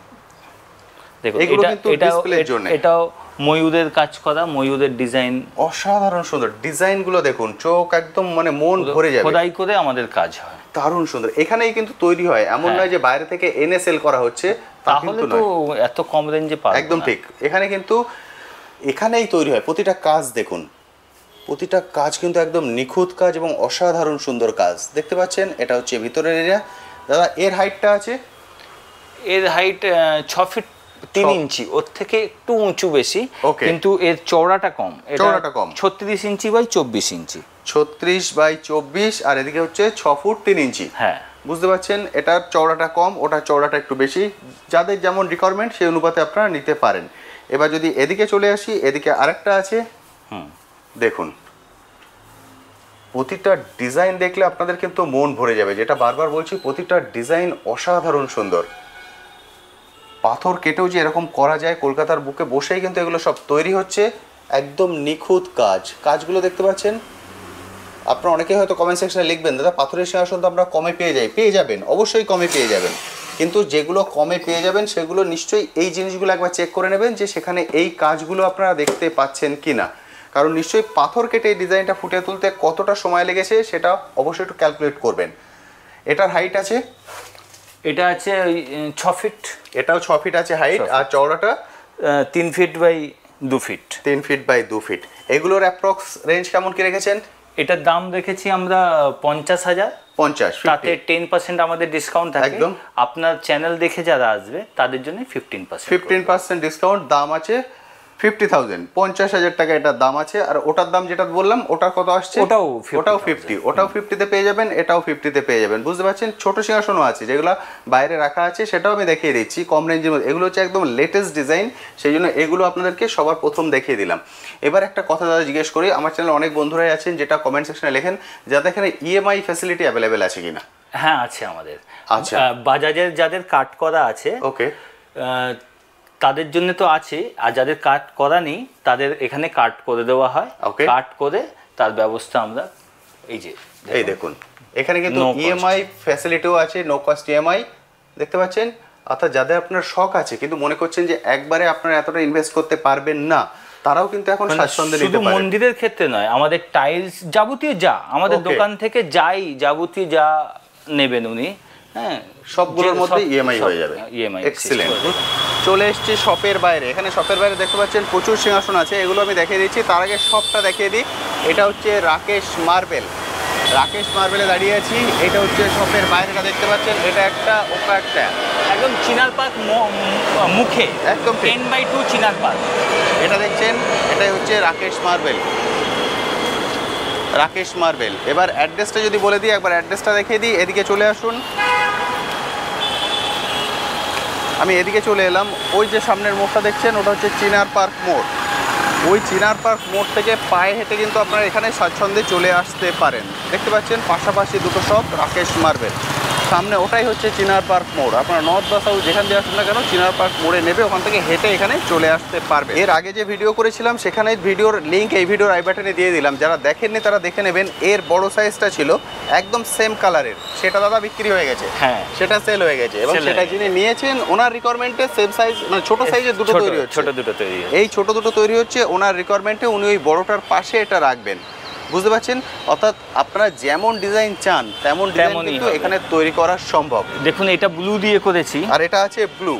এগুলো কিন্তু ডিসপ্লের জন্য। এটাও ময়ূরের কাজ করা, ময়ূরের ডিজাইন অসাধারণ সুন্দর। ডিজাইনগুলো দেখুন, চোখ একদম মানে মন ভরে যাবে। খোদাই করে আমাদের কাজ হয়, দারুণ সুন্দর। এখানেই কিন্তু তৈরি হয়, এমন নয় যে বাইরে থেকে এনে সেল করা হচ্ছে, তাহলে তো এত কম রেঞ্জে পাবে। একদম ঠিক। এখানে কিন্তু এখানেই তৈরি হয়। প্রতিটা কাজ দেখুন, প্রতিটা কাজ কিন্তু একদম নিখুঁত কাজ এবং অসাধারণ সুন্দর কাজ। দেখতে পাচ্ছেন এটা হচ্ছে ভিতরের এরিয়া। দাদা এর হাইটটা আছে? এর হাইট 6 ফিট 3 ইঞ্চি, ওর থেকে একটু উঁচু বেশি, কিন্তু এর চওড়াটা কম। 36 ইঞ্চি বাই 24 ইঞ্চি। 36 বাই 24, আর এদিকে হচ্ছে 6 ফুট 3 ইঞ্চি। হ্যাঁ, বুঝতে পারছেন এটার চওড়াটা কম, ওটার চওড়াটা একটু বেশি। যাদের যেমন রিকোয়ারমেন্ট সেই অনুপাতে আপনারা নিতে পারেন। এবার যদি এদিকে চলে আসি, এদিকে আরেকটা আছে। দেখুন প্রতিটা ডিজাইন দেখলে আপনাদের কিন্তু মন ভরে যাবে। যেটা বারবার বলছি, প্রতিটা ডিজাইন অসাধারণ সুন্দর। পাথর কেটেও যে এরকম করা যায়, কলকাতার বুকে বসেই কিন্তু এগুলো সব তৈরি হচ্ছে। একদম নিখুঁত কাজ। কাজগুলো দেখতে পাচ্ছেন। আপনারা অনেকে হয়তো কমেন্ট সেকশনে লিখবেন, দাদা পাথরের সিংহাসন তো আমরা কমে পেয়ে যাবেন। অবশ্যই কমে পেয়ে যাবেন, কিন্তু যেগুলো কমে পেয়ে যাবেন সেগুলো নিশ্চয়ই এই জিনিসগুলো একবার চেক করে নেবেন যে সেখানে এই কাজগুলো আপনারা দেখতে পাচ্ছেন কি না। কারণ নিশ্চয়ই পাথর কেটে এই ডিজাইনটা ফুটিয়ে তুলতে কতটা সময় লেগেছে সেটা অবশ্যই একটু ক্যালকুলেট করবেন। এটার হাইট আছে? এটা আছে 6 ফিট। এটাও 6 ফিট আছে হাইট। আর চওড়াটা 3 feet by 2 feet. 3 feet by 2 feet. এগুলোর অ্যাপ্রক্স রেঞ্জ কেমন কি রেখেছেন? এটার দাম রেখেছি আমরা 50,000। 50, তাতে 10% আমাদের ডিসকাউন্ট থাকে। একদম। আপনার চ্যানেল দেখে যারা আসবে তাদের জন্য 15% 15% ডিসকাউন্ট। দাম আছে 50,000, 50,000 টাকা এটার দাম আছে। আর ওটার দাম যেটা বললাম ওটার কত আসছে? ওটাও ওটাও 50, ওটাও 50-তে পেয়ে যাবেন, এটাও 50-তে পেয়ে যাবেন। বুঝতে পারছেন? ছোট সিংহাসনও আছে যেগুলো বাইরে রাখা আছে, সেটাও আমি দেখিয়ে দিচ্ছি কম রেঞ্জের মধ্যে। এগুলো হচ্ছে একদম লেটেস্ট ডিজাইন, সেই জন্য এগুলো আপনাদেরকে সবার প্রথম দেখিয়ে দিলাম। এবার একটা কথা দাদা জিজ্ঞেস করি, আমার চ্যানেলে অনেক বন্ধুরাই আছেন যেটা কমেন্ট সেকশনে লেখেন যাদের এখানে ইএমআই ফ্যাসিলিটি অ্যাভেলেবেল আছে কিনা। হ্যাঁ আছে আমাদের। আচ্ছা। বাজাজের যাদের কাট করা আছে ওকে, তাদের জন্য তো আছে, আর যাদের কাট করা নেই তাদের এখানে কাট করে দেওয়া হয়। Okay. কাট করে তার ব্যবস্থা আমরা এই যে এই দেখুন এখানে কিন্তু No cost. ইএমআই ফ্যাসিলিটিও আছে, নো কস্ট ইএমআই, দেখতে পাচ্ছেন। অর্থাৎ যাদের আপনার শখ আছে কিন্তু মনে করছেন যে একবারে আপনারা এতটা ইনভেস্ট করতে পারবেন না, তারাও কিন্তু এখন স্বাচ্ছন্দ্যে নিতে শুধু পারেন। মন্দিরের ক্ষেত্রে নয়, আমাদের টাইলস যাবতীয় যা আমাদের Okay. দোকান থেকে যাবতীয় যা নেবেন উনি, হ্যাঁ সবগুলোর মধ্যে ইএমআই হয়ে যাবে। EMI excellent. চলে এসেছি শপের বাইরে। এখানে শপের বাইরে দেখতে পাচ্ছেন প্রচুর সিংহাসন আছে, এগুলো আমি দেখিয়ে দিচ্ছি। তার আগে শপটা দেখিয়ে দিই। এটা হচ্ছে রাকেশ মার্বেল। রাকেশ মার্বেলে দাঁড়িয়ে আছি। এটা হচ্ছে শপের বাইরেটা দেখতে পাচ্ছেন, এটা একটা ওটা একটা একদম চিনার পার্ক মুখে, একদম ঠিক। 10/2 চিনার পার্ক। এটা দেখছেন, এটাই হচ্ছে রাকেশ মার্বেল। রাকেশ মার্বেল। এবার অ্যাড্রেসটা যদি বলে দিই, একবার অ্যাড্রেসটা দেখিয়ে দিই। এদিকে চলে আসুন, আমি এদিকে চলে এলাম। ওই যে সামনের মোড়টা দেখছেন ওটা হচ্ছে চিনার পার্ক মোড়। ওই চিনার পার্ক মোড় থেকে পায়ে হেঁটে কিন্তু আপনারা এখানে স্বাচ্ছন্দ্যে চলে আসতে পারেন। দেখতে পাচ্ছেন পাশাপাশি দুটো শপ, রাকেশ মার্বেল। সামনে ওটাই হচ্ছে চিনার পার্ক মোড়। আপনারা নর্থ বা সাউথ যেখান দিয়ে আসুন না কেন, চিনার পার্ক মোড়ে নেবে, ওখান থেকে হেঁটে এখানে চলে আসতে পারবে। এর আগে যে ভিডিও করেছিলাম সেখানে ভিডিওর লিঙ্ক এই ভিডিওর আই বাটনে দিয়ে দিলাম, যারা দেখেননি তারা দেখে নেবেন। এর বড় সাইজটা ছিল একদম সেম কালারের, সেটা দাদা বিক্রি হয়ে গেছে। হ্যাঁ, সেটা সেল হয়ে গেছে, এবং Sell সেটা হয়ে যিনি নিয়েছেন ওনার রিকোয়ারমেন্টে সেম সাইজ, মানে ছোট সাইজের দুটো তৈরি হচ্ছে। ছোট দুটো তৈরি হচ্ছে। এই ছোট দুটো তৈরি হচ্ছে ওনার রিকোয়ারমেন্টে, উনি ওই বড়টার পাশে এটা রাখবেন। বুঝতে পারছেন? অর্থাৎ আপনারা যেমন ডিজাইন চান তেমন ডিজাইন তেমনই কিন্তু হবে। এখানে তৈরি করা সম্ভব। দেখুন এটা ব্লু দিয়ে করেছি। আর এটা আছে ব্লু,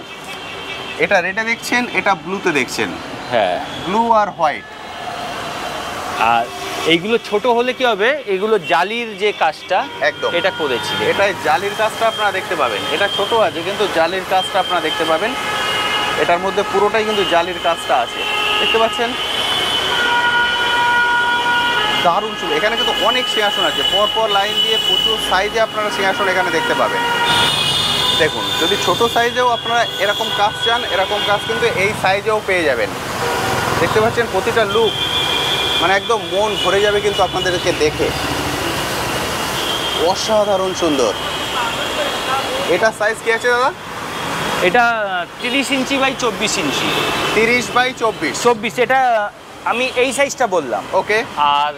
এটা রেডে দেখছেন, এটা ব্লুতে দেখছেন, হ্যাঁ, ব্লু আর হোয়াইট। আর এইগুলো ছোট হলে কি হবে, এগুলো জালির যে কাজটা একদম এটা করেছি। এটাই জালির কাজটা আপনারা দেখতে পাবেন। এটা ছোট আছে কিন্তু জালির কাজটা আপনারা দেখতে পাবেন। এটার মধ্যে পুরোটাই কিন্তু জালির কাজটা আছে, দেখতে পাচ্ছেন। দারুণ ছিল। এখানে কিন্তু অনেক সিংহাসন আছে, পরপর লাইন দিয়ে প্রচুর সাইজে আপনারা সিংহাসন এখানে দেখতে পাবেন। দেখুন, যদি ছোট সাইজেও আপনারা এরকম কাজ চান, এরকম কাজ কিন্তু এই সাইজেও পেয়ে যাবেন। দেখতে পাচ্ছেন প্রতিটা লুক, মানে একদম মন ভরে যাবে কিন্তু আপনাদেরকে দেখে। অসাধারণ সুন্দর। এটা সাইজ কি আছে দাদা? এটা 30 ইঞ্চি বাই 24 ইঞ্চি। 30/24। 24, এটা আমি এই সাইজটা বললাম। ওকে। আর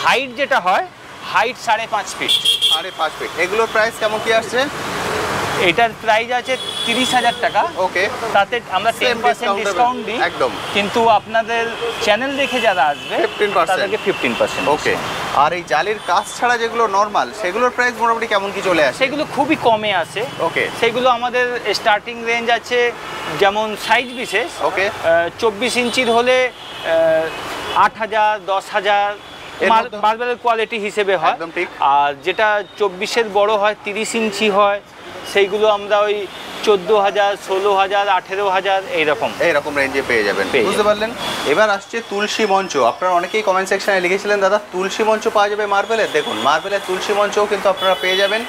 হাইট যেটা হয়, হাইট 5.5 ফিট। 5.5 ফিট। এগুলোর প্রাইস কেমন কি আসছে? এটার প্রাইস আছে 30,000 টাকা। ওকে। তাতে আমরা Same 10% ডিসকাউন্ট দিই একদম। কিন্তু আপনাদের চ্যানেল দেখে যারা আসবে 15%। তাদেরকে 15%। ওকে। আর এই জালির কাজ ছাড়া যেগুলো নর্মাল, সেগুলোর প্রাইস মোটামুটি কেমন কি চলে আসে? সেগুলো খুবই কমে আসে। ওকে। সেগুলো আমাদের স্টার্টিং রেঞ্জ আছে, যেমন সাইজ বিশেষ। ওকে। 24 ইঞ্চির হলে 8,000, 10,000 এর মধ্যে- মার্বেলের কোয়ালিটি হিসেবে হয়। একদম ঠিক। আর যেটা 24-এর বড় হয়, 30 ইঞ্চি হয়, সেইগুলো আমরা ওই 14,000, 16,000, 18,000 এইরকম। এইরকম রেঞ্জে পেয়ে যাবেন। পেয়ে বুঝতে পারলেন? এবার আসছে তুলসী মঞ্চ। আপনারা অনেকেই কমেন্ট সেকশনে লিখেছিলেন দাদা তুলসী মঞ্চ পাওয়া যাবে মার্বেলের। দেখুন, মার্বেলের তুলসী মঞ্চও কিন্তু আপনারা পেয়ে যাবেন।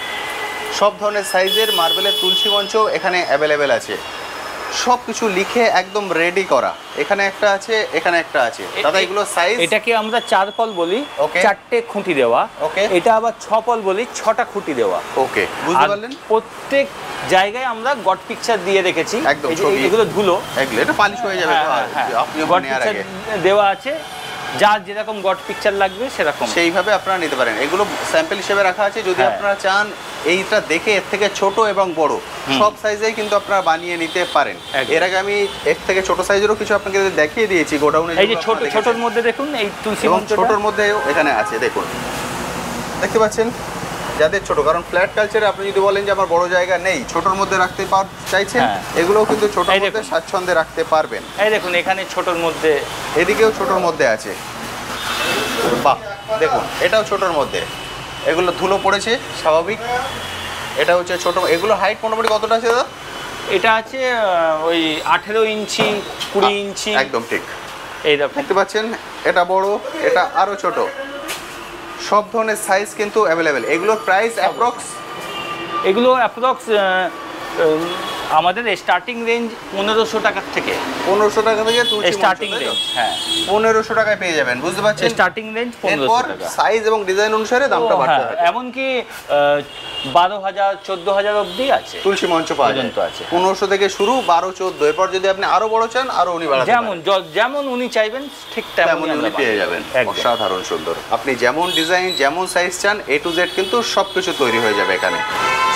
সব ধরনের সাইজের মার্বেলের তুলসী মঞ্চ এখানে অ্যাভেলেবেল আছে। সব কিছু লিখে একদম রেডি করা। এখানে একটা আছে, এখানে একটা আছে। দাদা এগুলো সাইজ? এটাকে আমরা 4 পল বলি, Okay. 4টে খুঁটি দেওয়া। Okay. এটা আবার 6 পল বলি, 6টা খুঁটি দেওয়া। ওকে, বুঝতে আর পারলেন? প্রত্যেক জায়গায় আমরা গড পিকচার দিয়ে রেখেছি। একদম এই যে ছবি। এগুলো ধুলো, এগুলো এটা পালিশ হয়ে যাবে তো, আর আপনি গড নেওয়ার পিকচার আগে দেওয়া আছে। যার যেরকম গড পিকচার লাগবে সেরকম। সেইভাবে আপনারা নিতে পারেন। এগুলো স্যাম্পল হিসেবে রাখা আছে। যদি হ্যাঁ। আপনারা চান এইটা দেখে এর থেকে ছোট এবং বড় সব সাইজেই কিন্তু আপনারা বানিয়ে নিতে পারেন। একদম। এর আগে আমি এর থেকে ছোট সাইজেরও কিছু আপনাকে দেখিয়ে দিয়েছি গোডাউনে। এই যে ছোটর মধ্যে দেখুন, এই তুলসী এবং মঞ্চটা। ছোটর মধ্যেও এখানে আছে, দেখুন দেখতে পাচ্ছেন। যাদের ছোট, কারণ ফ্ল্যাট কালচারে আপনি যদি বলেন যে আমার বড় জায়গা নেই, ছোটর মধ্যে রাখতে চাইছেন, হ্যাঁ। এগুলোও কিন্তু ছোটর এই মধ্যে দেখুন। স্বাচ্ছন্দ্যে রাখতে পারবেন। এই দেখুন এখানে ছোটর মধ্যে, এদিকেও ছোটর মধ্যে আছে। বাহ, দেখুন এটাও ছোটর মধ্যে। এগুলো ধুলো পড়েছে স্বাভাবিক। এটা হচ্ছে ছোট। এগুলো হাইট মোটামুটি কতটা আছে দাদা? এটা আছে ওই 18 ইঞ্চি, 20 ইঞ্চি। একদম ঠিক। এইরকম দেখতে পাচ্ছেন, এটা বড়, এটা আরো ছোট, সব ধরনের সাইজ কিন্তু অ্যাভেলেবেল। এগুলোর প্রাইস অ্যাপ্রক্স? এগুলো অ্যাপ্রক্স আমাদের স্টার্টিং রেঞ্জ 1500 টাকার থেকে। 1500 টাকা থেকে স্টার্টিং রেঞ্জ, হ্যাঁ 1500 টাকায় পেয়ে যাবেন, বুঝতে পারছেন? স্টার্টিং রেঞ্জ 1500 এরপর টাকা। সাইজ এবং ডিজাইন অনুসারে দামটা বাড়তে থাকে। এমনকি 12,000 14,000 অবধি আছে, তুলসী মঞ্চ পাওয়া যায় পর্যন্ত আছে। 1500 থেকে শুরু, 12 14। এরপর যদি আপনি আরো বড় চান আরো উনি বাড়াতে যেমন যেমন উনি চাইবেন ঠিক তেমনই উনি আমরা পেয়ে বানাই। যাবেন। একদম। অসাধারণ সুন্দর, আপনি যেমন ডিজাইন যেমন সাইজ চান A to Z কিন্তু সবকিছু তৈরি হয়ে যাবে এখানে।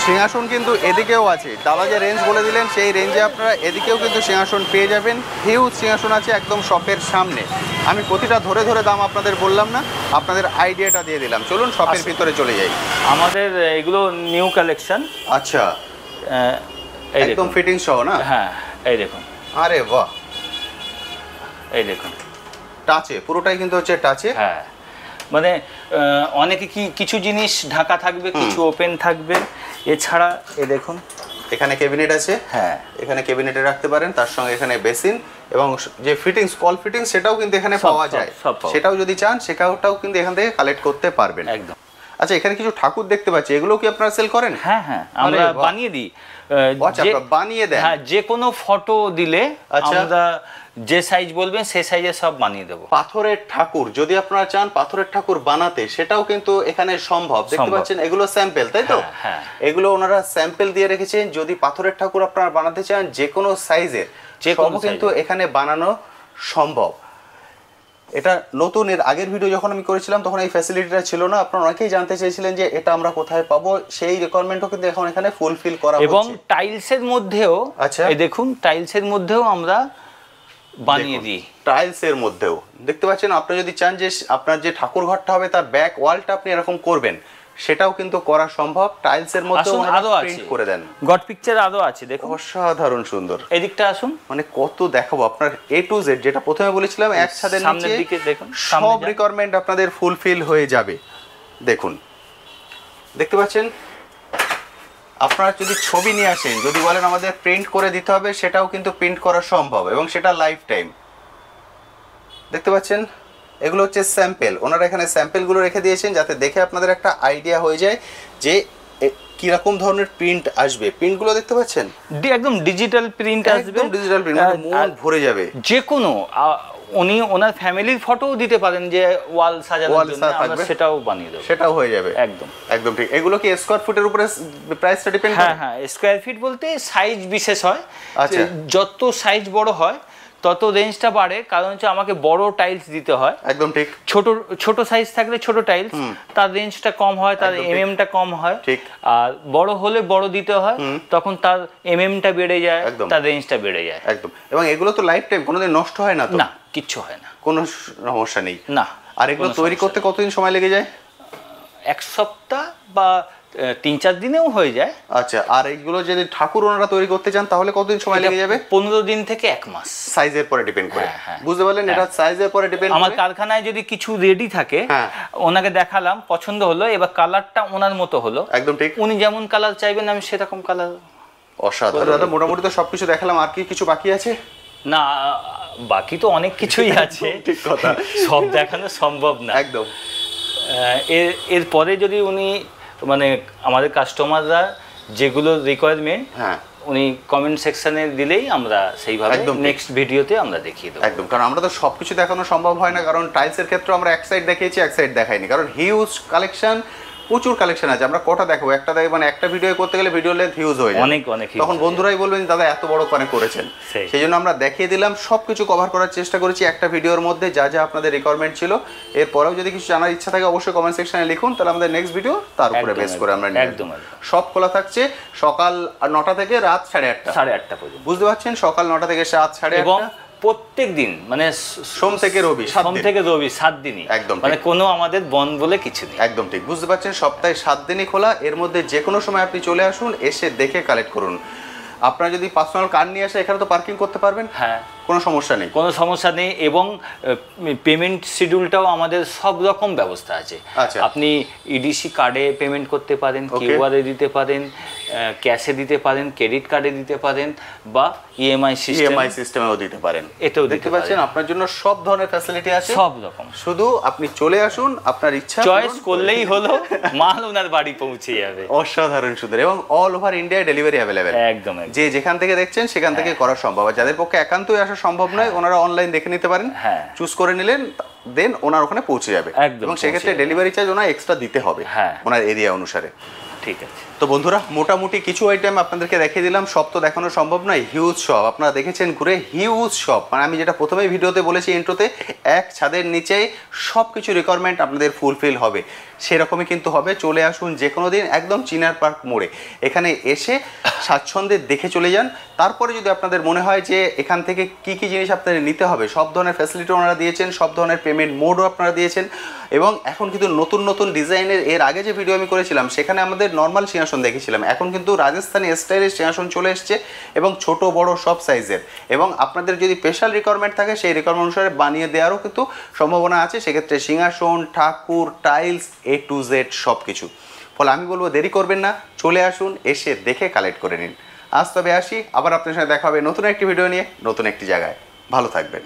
সিংহাসন কিন্তু এদিকেও আছে, দাদা যে রেঞ্জ বলে দিলেন সেই রেঞ্জে আপনারা এদিকেও কিন্তু সিংহাসন পেয়ে যাবেন। হিউজ সিংহাসন আছে একদম শপের সামনে। আমি প্রতিটা ধরে ধরে দাম আপনাদের বললাম না, আপনাদের আইডিয়াটা দিয়ে দিলাম। চলুন শপের ভিতরে চলে যাই। আমাদের এগুলো নিউ কালেকশন। আচ্ছা, এই একদম দেখুন, ফিটিং সহ না? হ্যাঁ এই দেখুন, আরে বাহ, এই দেখুন টাচে, পুরোটাই কিন্তু হচ্ছে টাচে। হ্যাঁ মানে অনেকে কিছু জিনিস ঢাকা থাকবে, কিছু ওপেন থাকবে। এছাড়া এই দেখুন এখানে ক্যাবিনেট আছে, হ্যাঁ এখানে ক্যাবিনেটে রাখতে পারেন, তার সঙ্গে এখানে বেসিন এবং যে ফিটিংস, কল ফিটিংস সেটাও কিন্তু এখানে পাওয়া যায়। সেটাও যদি চান সেটাও কিন্তু এখান থেকে কালেক্ট করতে পারবেন। একদম। আচ্ছা, এখানে কিছু ঠাকুর দেখতে পাচ্ছি, এগুলো কি আপনারা সেল করেন? হ্যাঁ হ্যাঁ, আমরা বানিয়ে দিই। আচ্ছা, আপনারা বানিয়ে দেন? হ্যাঁ, যে কোনো ফটো দিলে আচ্ছা, আমরা যে সাইজ বলবেন সেই সাইজে সব বানিয়ে দেবো। পাথরের ঠাকুর যদি আপনারা চান পাথরের ঠাকুর বানাতে, সেটাও কিন্তু এখানে সম্ভব। দেখতে পাচ্ছেন এগুলো স্যাম্পল, তাই তো? হ্যাঁ, এগুলো ওনারা স্যাম্পল দিয়ে রেখেছেন। যদি পাথরের ঠাকুর আপনারা বানাতে চান যে কোনো সাইজের, সব কিন্তু এখানে বানানো সম্ভব। এটা নতুন, এর আগের ভিডিও যখন আমি করেছিলাম তখন এই ফ্যাসিলিটিটা ছিল না। আপনারা অনেকেই জানতে চেয়েছিলেন যে এটা আমরা কোথায় পাবো, সেই রিকোয়ারমেন্টও কিন্তু এখন এখানে ফুলফিল করা হচ্ছে। এবং টাইলসের মধ্যেও, আচ্ছা এই দেখুন টাইলসের মধ্যেও আমরা বানিয়ে দিই। টাইলসের মধ্যেও দেখতে পাচ্ছেন, আপনি যদি চান যে আপনার যে ঠাকুর ঘরটা হবে তার ব্যাক ওয়ালটা আপনি এরকম করবেন, সেটাও কিন্তু করা সম্ভব। টাইলসের মধ্যেও আরো প্রিন্ট করে দেন। গড পিকচার আরো আছে, দেখুন অসাধারণ সুন্দর। এদিকটা আসুন, মানে কত দেখাবো আপনার A to Z, যেটা প্রথমে বলেছিলাম এক ছাদের সামনের নিচে দিকে দেখুন, সব রিকোয়ারমেন্ট আপনাদের ফুলফিল হয়ে যাবে। দেখুন, দেখতে পাচ্ছেন, আপনারা যদি ছবি নিয়ে আসেন, যদি বলেন আমাদের প্রিন্ট করে দিতে হবে, সেটাও কিন্তু প্রিন্ট করা সম্ভব এবং সেটা লাইফ টাইম। দেখতে পাচ্ছেন, এগুলো হচ্ছে স্যাম্পল। ওনারা এখানে স্যাম্পলগুলো রেখে দিয়েছেন যাতে দেখে আপনাদের একটা আইডিয়া হয়ে যায় যে কিরকম ধরনের প্রিন্ট আসবে। প্রিন্টগুলো দেখতে পাচ্ছেন, একদম ডিজিটাল প্রিন্ট আসবে, একদম ডিজিটাল প্রিন্ট, মন ভরে যাবে। যে কোনো উনি ওনার ফ্যামিলির ফটোও দিতে পারেন, যে ওয়াল সাজানোর জন্য আমরা সেটাও বানিয়ে দেব, সেটাও হয়ে যাবে। একদম একদম ঠিক। এগুলো কি স্কয়ার ফুটের উপরে প্রাইসটা ডিপেন্ড করে? হ্যাঁ হ্যাঁ, স্কয়ার ফিট বলতে সাইজ বিশেষ হয়। আচ্ছা, যত সাইজ বড় হয় তত রেঞ্জটা বাড়ে, কারণ হচ্ছে আমাকে বড় টাইলস দিতে হয়। একদম ঠিক। ছোট সাইজ থাকলে ছোট টাইলস, তার রেঞ্জটা কম হয়, তার এমএমটা কম হয়। ঠিক। আর বড় হলে বড় দিতে হয়, তখন তার এমএমটা বেড়ে যায়, তার রেঞ্জটা বেড়ে যায়। একদম। এবং এগুলো তো লাইফ টাইম, কোনোদিন নষ্ট হয় না তো? না, কিচ্ছু হয় না, কোনো সমস্যা নেই। না। আর এগুলো তৈরি করতে কতদিন সময় লেগে যায়? এক সপ্তাহ বা 3-4 দিনেও হয়ে যায়। আচ্ছা, আর এইগুলো যদি ঠাকুর ওনারা তৈরি করতে চান তাহলে কতদিন সময় লেগে যাবে? 15 দিন থেকে 1 মাস। সাইজের পরে ডিপেন্ড করে। হ্যাঁ, বুঝতে পারলেন, এটা সাইজের পরে ডিপেন্ড করে। আমার কারখানায় যদি কিছু রেডি থাকে, ওনাকে দেখালাম, পছন্দ হলো, এবার কালারটা ওনার মতো হলো, একদম ঠিক, উনি যেমন কালার চাইবেন আমি সেরকম কালার। অসাধারণ। দাদা মোটামুটি তো সবকিছু দেখালাম, আর কি কিছু বাকি আছে? না, বাকি তো অনেক কিছুই আছে, ঠিক কথা, সব দেখানো সম্ভব না একদম। এরপরে যদি উনি মানে আমাদের কাস্টমাররা যেগুলো রিকোয়ারমেন্ট, উনি কমেন্ট সেকশনে দিলেই আমরা সেইভাবে নেক্সট ভিডিওতে আমরা দেখিয়ে দেবো। একদম, কারণ আমরা তো সবকিছু দেখানো সম্ভব হয় না, কারণ টাইলসের ক্ষেত্রে আমরা এক সাইড দেখিয়েছি, এক সাইড দেখাইনি, কারণ হিউজ কালেকশন, প্রচুর কালেকশন আছে। আমরা কটা দেখাবো? একটা দেখে মানে একটা ভিডিও করতে গেলে ভিডিও লেন্থ হিউজ হয়ে যায়, অনেক অনেক। তখন বন্ধুরাই বলবেন দাদা এত বড় করে করেছেন। সেই জন্য আমরা দেখিয়ে দিলাম, সবকিছু কভার করার চেষ্টা করেছি একটা ভিডিওর মধ্যে, যা যা আপনাদের রিকোয়ারমেন্ট ছিল। এরপরেও যদি কিছু জানার ইচ্ছা থাকে অবশ্যই কমেন্ট সেকশনে লিখুন, তাহলে আমাদের নেক্সট ভিডিও তার উপরে বেস করে আমরা একদম। সব খোলা থাকছে সকাল 9টা থেকে রাত 8:30 পর্যন্ত। বুঝতে পারছেন, সকাল 9টা থেকে রাত 8:30, প্রত্যেক দিন, মানে সোম থেকে রবি 7 দিনই, একদম, মানে কোনো আমাদের বন্ধ বলে কিছু নেই। একদম ঠিক, বুঝতে পারছেন, সপ্তাহে 7 দিনই খোলা। এর মধ্যে যে কোনো সময় আপনি চলে আসুন, এসে দেখে কালেক্ট করুন। আপনারা যদি পার্সোনাল কার নিয়ে আসে, এখানে তো পার্কিং করতে পারবেন। হ্যাঁ, কোনো সমস্যা নেই। কোনো সমস্যা নেই, এবং পেমেন্ট শিডিউলটাও আমাদের সব রকম ব্যবস্থা আছে। আচ্ছা। আপনি ইডিসি কার্ডে পেমেন্ট করতে পারেন, Okay. কিউআরে দিতে পারেন, ক্যাশে দিতে পারেন, ক্রেডিট কার্ডে দিতে পারেন, বা ইএমআই সিস্টেমেও দিতে পারেন। এতেও দিতে দেখতে পাচ্ছেন পারেন। আপনার জন্য সব ধরনের ফ্যাসিলিটি আছে, সব রকম। শুধু আপনি চলে আসুন, আপনার ইচ্ছা চয়েস পূরণ করলেই হলো, মাল ওনার বাড়ি পৌঁছে যাবে। অসাধারণ সুন্দর, এবং all over India delivery available. একদম একদম। যে যেখান থেকে দেখছেন সেখান থেকে করা সম্ভব, আর যাদের পক্ষে একান্তই আসা সম্ভব নয় ওনারা অনলাইন দেখে নিতে পারেন, হ্যাঁ। চুজ করে নিলেন, দেন ওনার ওখানে পৌঁছে যাবে। একদম এবং সেক্ষেত্রে পৌঁছে যাবে। ডেলিভারি চার্জ ওনার এক্সট্রা দিতে হবে হ্যাঁ। ওনার এরিয়া অনুসারে। ঠিক আছে। তো বন্ধুরা, মোটামুটি কিছু আইটেম আপনাদেরকে দেখিয়ে দিলাম, সব তো দেখানো সম্ভব নয়। হিউজ শপ আপনারা দেখেছেন ঘুরে, হিউজ শপ, মানে আমি যেটা প্রথমেই ভিডিওতে বলেছি ইন্ট্রোতে, এক ছাদের নিচেই সব কিছু রিকোয়ারমেন্ট আপনাদের ফুলফিল হবে, সেরকমই কিন্তু হবে। চলে আসুন যে কোনো দিন একদম চিনার পার্ক মোড়ে, এখানে এসে স্বাচ্ছন্দ্যে দেখে চলে যান। তারপরে যদি আপনাদের মনে হয় যে এখান থেকে কি কি জিনিস আপনাদের নিতে হবে, সব ধরনের ফ্যাসিলিটি ওনারা দিয়েছেন, সব ধরনের পেমেন্ট মোডও আপনারা দিয়েছেন, এবং এখন কিন্তু নতুন নতুন ডিজাইনের, এর আগে যে ভিডিও আমি করেছিলাম সেখানে আমাদের নর্মাল সিংহাসন দেখেছিলাম, এখন কিন্তু রাজস্থানি স্টাইলের সিংহাসন চলে এসছে, এবং ছোট বড় সব সাইজের, এবং আপনাদের যদি স্পেশাল রিকোয়ারমেন্ট থাকে সেই রিকোয়ারমেন্ট অনুসারে বানিয়ে দেওয়ারও কিন্তু সম্ভাবনা আছে। সেক্ষেত্রে সিংহাসন, ঠাকুর, টাইলস, A to Z সব কিছু। ফলে আমি বলবো দেরি করবেন না, চলে আসুন, এসে দেখে কালেক্ট করে নিন। আজ তবে আসি, আবার আপনার সাথে দেখা হবে নতুন একটি ভিডিও নিয়ে, নতুন একটি জায়গায়। ভালো থাকবেন।